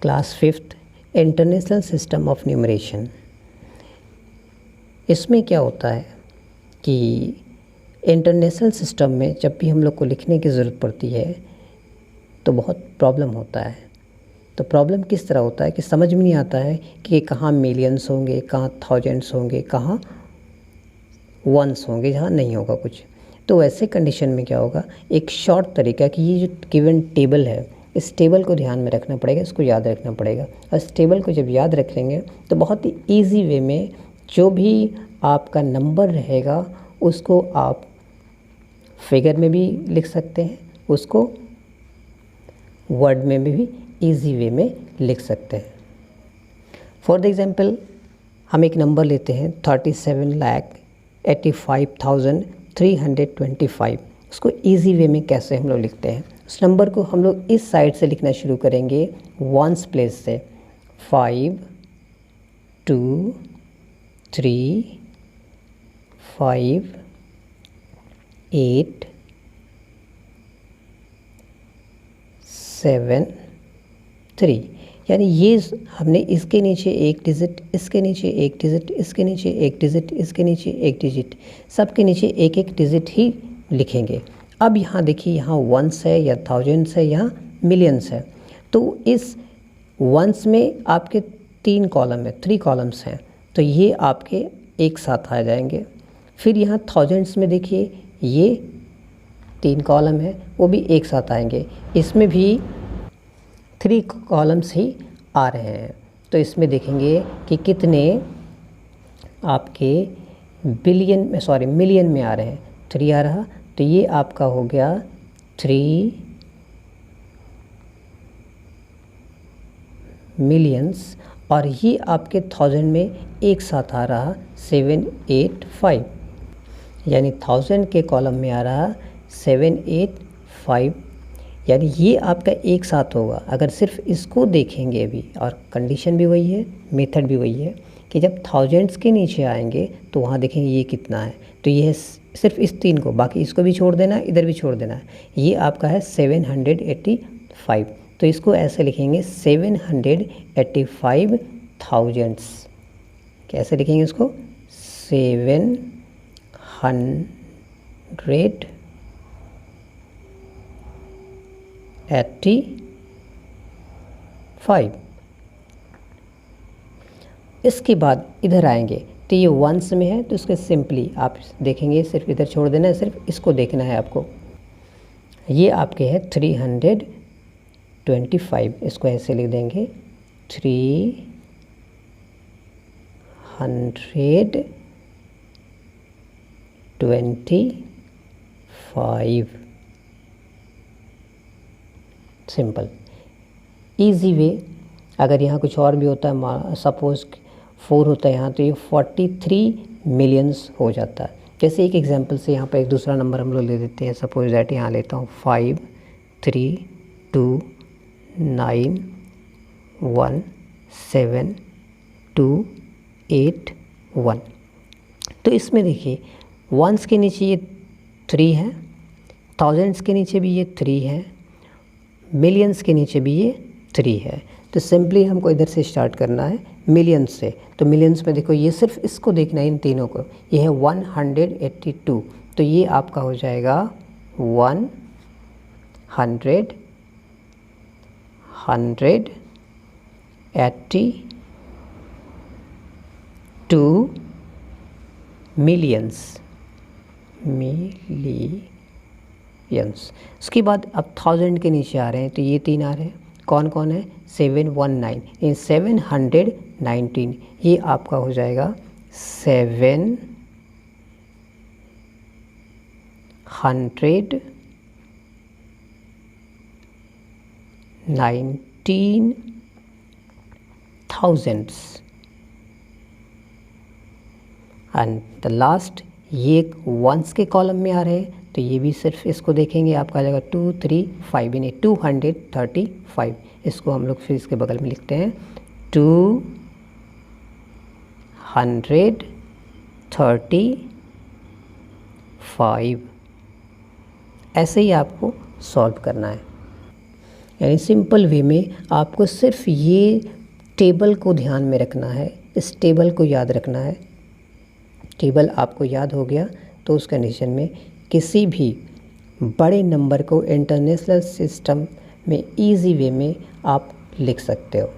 Class 5th international system of numeration. इसमें क्या होता है कि इंटरनेशनल सिस्टम में जब भी हम लोग को लिखने की ज़रूरत पड़ती है तो बहुत प्रॉब्लम होता है। तो प्रॉब्लम किस तरह होता है कि समझ में नहीं आता है कि कहाँ मिलियंस होंगे, कहाँ थाउजेंड्स होंगे, कहाँ वंस होंगे, जहाँ नहीं होगा कुछ। तो ऐसे कंडीशन में क्या होगा, एक शॉर्ट तरीका कि ये जो गिवन टेबल है, इस टेबल को ध्यान में रखना पड़ेगा, इसको याद रखना पड़ेगा। और इस टेबल को जब याद रख लेंगे तो बहुत ही ईजी वे में जो भी आपका नंबर रहेगा उसको आप फिगर में भी लिख सकते हैं, उसको वर्ड में भी ईजी वे में लिख सकते हैं। फॉर द एग्जांपल हम एक नंबर लेते हैं 37,85,325। उसको ईजी वे में कैसे हम लोग लिखते हैं, उस नंबर को हम लोग इस साइड से लिखना शुरू करेंगे, वंस प्लेस से। 5 2 3 5 8 7 3। यानी ये हमने इसके नीचे एक डिजिट, इसके नीचे एक डिजिट, इसके नीचे एक डिजिट, इसके नीचे एक डिजिट, सबके नीचे एक एक डिजिट ही लिखेंगे। अब यहाँ देखिए, यहाँ वंस है या थाउजेंड्स है, यहाँ मिलियंस है। तो इस वंस में आपके 3 कॉलम है, 3 कॉलम्स हैं, तो ये आपके एक साथ आ जाएंगे। फिर यहाँ थाउजेंड्स में देखिए ये 3 कॉलम है, वो भी एक साथ आएंगे। इसमें भी 3 कॉलम्स ही आ रहे हैं। तो इसमें देखेंगे कि कितने आपके मिलियन में आ रहे हैं। 3 आ रहा, तो ये आपका हो गया 3 मिलियंस। और ये आपके थाउजेंड में एक साथ आ रहा 785, यानी थाउजेंड के कॉलम में आ रहा 785, यानी ये आपका एक साथ होगा। अगर सिर्फ इसको देखेंगे अभी, और कंडीशन भी वही है, मेथड भी वही है कि जब थाउजेंड्स के नीचे आएंगे तो वहाँ देखेंगे ये कितना है। तो ये है सिर्फ इस 3 को, बाकी इसको भी छोड़ देना है, इधर भी छोड़ देना है। ये आपका है 785। तो इसको ऐसे लिखेंगे 785 थाउजेंड्स। कैसे लिखेंगे इसको? 785। इसके बाद इधर आएंगे तो ये वंस में है, तो इसके सिंपली आप देखेंगे, सिर्फ इधर छोड़ देना है, सिर्फ इसको देखना है आपको। ये आपके है 325, इसको ऐसे लिख देंगे 325। Simple easy way. अगर यहाँ कुछ और भी होता है, सपोज 4 होता है यहाँ, तो ये 43 मिलियंस हो जाता है। जैसे एक एग्जांपल से यहाँ पर एक दूसरा नंबर हम लोग ले देते हैं। सपोज दैट यहाँ लेता हूँ 5 3 2 9 1 7 2 8 1। तो इसमें देखिए वंस के नीचे ये 3 है, थाउजेंड्स के नीचे भी ये 3 है, मिलियंस के नीचे भी ये 3 है। तो सिंपली हमको इधर से स्टार्ट करना है मिलियंस से। तो मिलियंस में देखो, ये सिर्फ इसको देखना है, इन तीनों को। ये है 182, तो ये आपका हो जाएगा 182 मिलियंस। उसके बाद अब थाउजेंड के नीचे आ रहे हैं, तो ये 3 आ रहे हैं। कौन कौन है? 719, इन 719, ये आपका हो जाएगा 719,000। एंड द लास्ट, ये वंस के कॉलम में आ रहे हैं, तो ये भी सिर्फ इसको देखेंगे, आपका आ जाएगा 235, यानी 235। इसको हम लोग फिर इसके बगल में लिखते हैं 235। ऐसे ही आपको सॉल्व करना है। यानी सिंपल वे में आपको सिर्फ ये टेबल को ध्यान में रखना है, इस टेबल को याद रखना है। टेबल आपको याद हो गया तो उस कंडीशन में किसी भी बड़े नंबर को इंटरनेशनल सिस्टम में इजी वे में आप लिख सकते हो।